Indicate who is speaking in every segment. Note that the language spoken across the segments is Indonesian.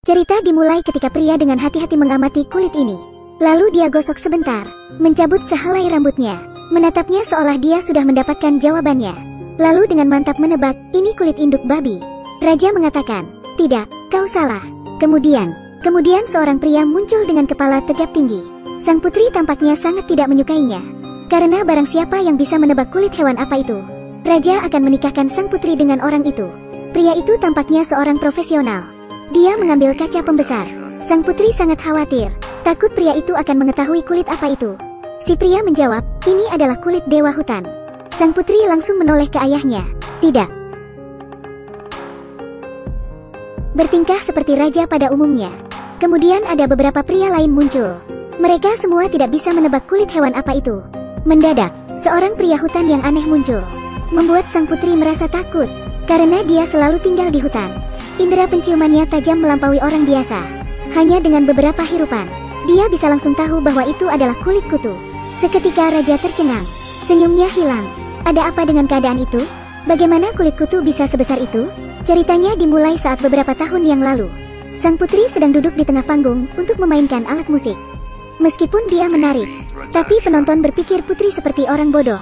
Speaker 1: Cerita dimulai ketika pria dengan hati-hati mengamati kulit ini. Lalu dia gosok sebentar, mencabut sehelai rambutnya, menatapnya seolah dia sudah mendapatkan jawabannya. Lalu dengan mantap menebak, ini kulit induk babi. Raja mengatakan, tidak, kau salah. Kemudian seorang pria muncul dengan kepala tegap tinggi. Sang putri tampaknya sangat tidak menyukainya. Karena barang siapa yang bisa menebak kulit hewan apa itu, raja akan menikahkan sang putri dengan orang itu. Pria itu tampaknya seorang profesional. Dia mengambil kaca pembesar. Sang putri sangat khawatir, takut pria itu akan mengetahui kulit apa itu. Si pria menjawab, ini adalah kulit dewa hutan. Sang putri langsung menoleh ke ayahnya. Tidak. Bertingkah seperti raja pada umumnya. Kemudian ada beberapa pria lain muncul. Mereka semua tidak bisa menebak kulit hewan apa itu. Mendadak, seorang pria hutan yang aneh muncul, membuat sang putri merasa takut, karena dia selalu tinggal di hutan. Indera penciumannya tajam melampaui orang biasa. Hanya dengan beberapa hirupan, dia bisa langsung tahu bahwa itu adalah kulit kutu. Seketika raja tercengang, senyumnya hilang. Ada apa dengan keadaan itu? Bagaimana kulit kutu bisa sebesar itu? Ceritanya dimulai saat beberapa tahun yang lalu. Sang putri sedang duduk di tengah panggung untuk memainkan alat musik. Meskipun dia menarik, tapi penonton berpikir putri seperti orang bodoh.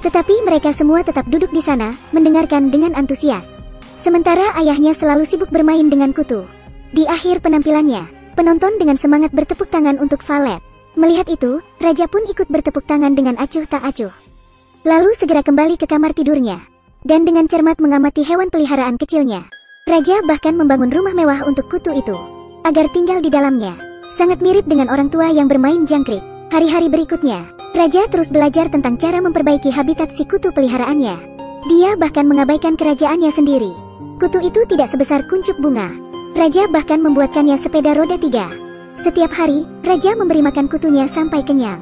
Speaker 1: Tetapi mereka semua tetap duduk di sana, mendengarkan dengan antusias. Sementara ayahnya selalu sibuk bermain dengan kutu. Di akhir penampilannya, penonton dengan semangat bertepuk tangan untuk Valet. Melihat itu, raja pun ikut bertepuk tangan dengan acuh tak acuh. Lalu segera kembali ke kamar tidurnya. Dan dengan cermat mengamati hewan peliharaan kecilnya. Raja bahkan membangun rumah mewah untuk kutu itu, agar tinggal di dalamnya. Sangat mirip dengan orang tua yang bermain jangkrik. Hari-hari berikutnya, raja terus belajar tentang cara memperbaiki habitat si kutu peliharaannya. Dia bahkan mengabaikan kerajaannya sendiri. Kutu itu tidak sebesar kuncup bunga. Raja bahkan membuatkannya sepeda roda 3. Setiap hari, raja memberi makan kutunya sampai kenyang.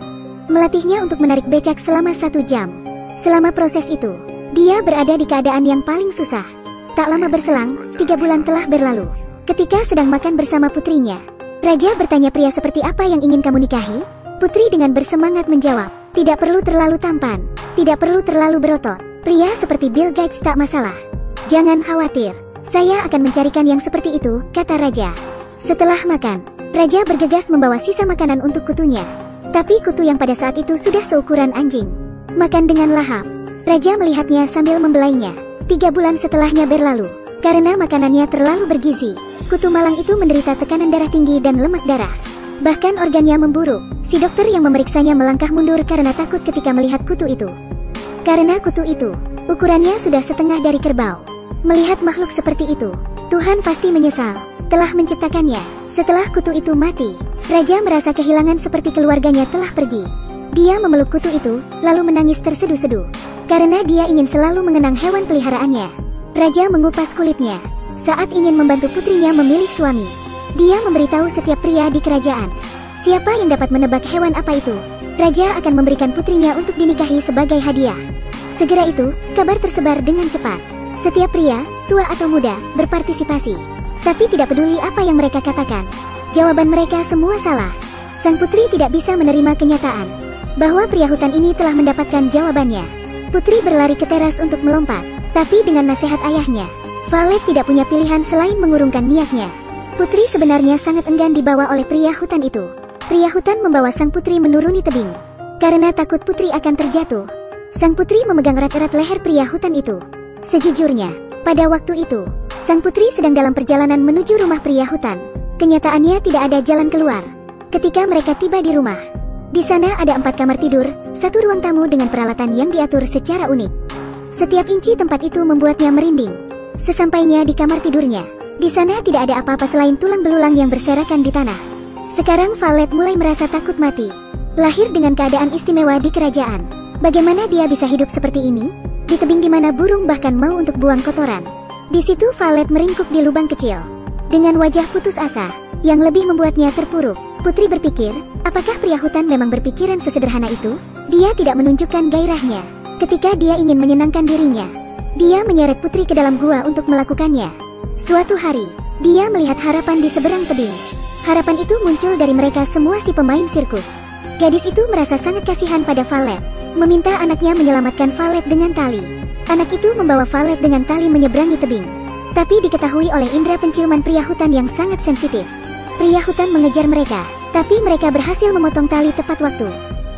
Speaker 1: Melatihnya untuk menarik becak selama 1 jam. Selama proses itu, dia berada di keadaan yang paling susah. Tak lama berselang, 3 bulan telah berlalu. Ketika sedang makan bersama putrinya, raja bertanya, pria seperti apa yang ingin kamu nikahi? Putri dengan bersemangat menjawab, tidak perlu terlalu tampan, tidak perlu terlalu berotot. Pria seperti Bill Gates tak masalah. Jangan khawatir, saya akan mencarikan yang seperti itu, kata raja. Setelah makan, raja bergegas membawa sisa makanan untuk kutunya. Tapi kutu yang pada saat itu sudah seukuran anjing. Makan dengan lahap. Raja melihatnya sambil membelainya. 3 bulan setelahnya berlalu. Karena makanannya terlalu bergizi, kutu malang itu menderita tekanan darah tinggi dan lemak darah. Bahkan organnya memburuk. Si dokter yang memeriksanya melangkah mundur karena takut ketika melihat kutu itu. Karena kutu itu, ukurannya sudah setengah dari kerbau. Melihat makhluk seperti itu, Tuhan pasti menyesal telah menciptakannya. Setelah kutu itu mati, raja merasa kehilangan seperti keluarganya telah pergi. Dia memeluk kutu itu, lalu menangis terseduh-seduh. Karena dia ingin selalu mengenang hewan peliharaannya. Raja mengupas kulitnya saat ingin membantu putrinya memilih suami. Dia memberitahu setiap pria di kerajaan, siapa yang dapat menebak hewan apa itu, raja akan memberikan putrinya untuk dinikahi sebagai hadiah. Segera itu, kabar tersebar dengan cepat. Setiap pria, tua atau muda, berpartisipasi. Tapi tidak peduli apa yang mereka katakan, jawaban mereka semua salah. Sang putri tidak bisa menerima kenyataan bahwa pria hutan ini telah mendapatkan jawabannya. Putri berlari ke teras untuk melompat, tapi dengan nasihat ayahnya, Valet tidak punya pilihan selain mengurungkan niatnya. Putri sebenarnya sangat enggan dibawa oleh pria hutan itu. Pria hutan membawa sang putri menuruni tebing. Karena takut putri akan terjatuh, sang putri memegang erat-erat leher pria hutan itu. Sejujurnya, pada waktu itu, sang putri sedang dalam perjalanan menuju rumah pria hutan. Kenyataannya tidak ada jalan keluar. Ketika mereka tiba di rumah, di sana ada 4 kamar tidur, 1 ruang tamu dengan peralatan yang diatur secara unik. Setiap inci tempat itu membuatnya merinding. Sesampainya di kamar tidurnya, di sana tidak ada apa-apa selain tulang belulang yang berserakan di tanah. Sekarang Valet mulai merasa takut mati. Lahir dengan keadaan istimewa di kerajaan, bagaimana dia bisa hidup seperti ini? Di tebing di mana burung bahkan mau untuk buang kotoran. Di situ Valet meringkuk di lubang kecil, dengan wajah putus asa, yang lebih membuatnya terpuruk. Putri berpikir, apakah pria hutan memang berpikiran sesederhana itu? Dia tidak menunjukkan gairahnya. Ketika dia ingin menyenangkan dirinya, dia menyeret putri ke dalam gua untuk melakukannya. Suatu hari, dia melihat harapan di seberang tebing. Harapan itu muncul dari mereka semua si pemain sirkus. Gadis itu merasa sangat kasihan pada Valet, meminta anaknya menyelamatkan Valet dengan tali. Anak itu membawa Valet dengan tali menyeberangi tebing. Tapi diketahui oleh indera penciuman pria hutan yang sangat sensitif. Pria hutan mengejar mereka, tapi mereka berhasil memotong tali tepat waktu.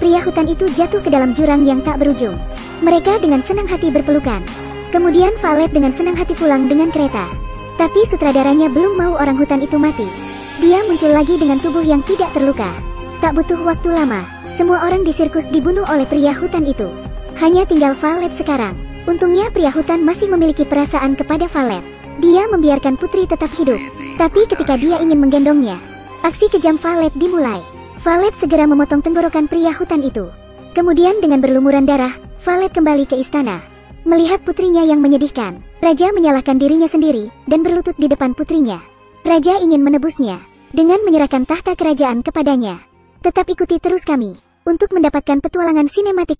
Speaker 1: Pria hutan itu jatuh ke dalam jurang yang tak berujung. Mereka dengan senang hati berpelukan. Kemudian Valet dengan senang hati pulang dengan kereta. Tapi sutradaranya belum mau orang hutan itu mati. Dia muncul lagi dengan tubuh yang tidak terluka. Tak butuh waktu lama, semua orang di sirkus dibunuh oleh pria hutan itu. Hanya tinggal Valet sekarang. Untungnya pria hutan masih memiliki perasaan kepada Valet. Dia membiarkan putri tetap hidup. Tapi ketika dia ingin menggendongnya, aksi kejam Valet dimulai. Valet segera memotong tenggorokan pria hutan itu. Kemudian dengan berlumuran darah, Valet kembali ke istana. Melihat putrinya yang menyedihkan, Raja menyalahkan dirinya sendiri dan berlutut di depan putrinya. Raja ingin menebusnya dengan menyerahkan tahta kerajaan kepadanya. Tetap ikuti terus kami untuk mendapatkan petualangan sinematik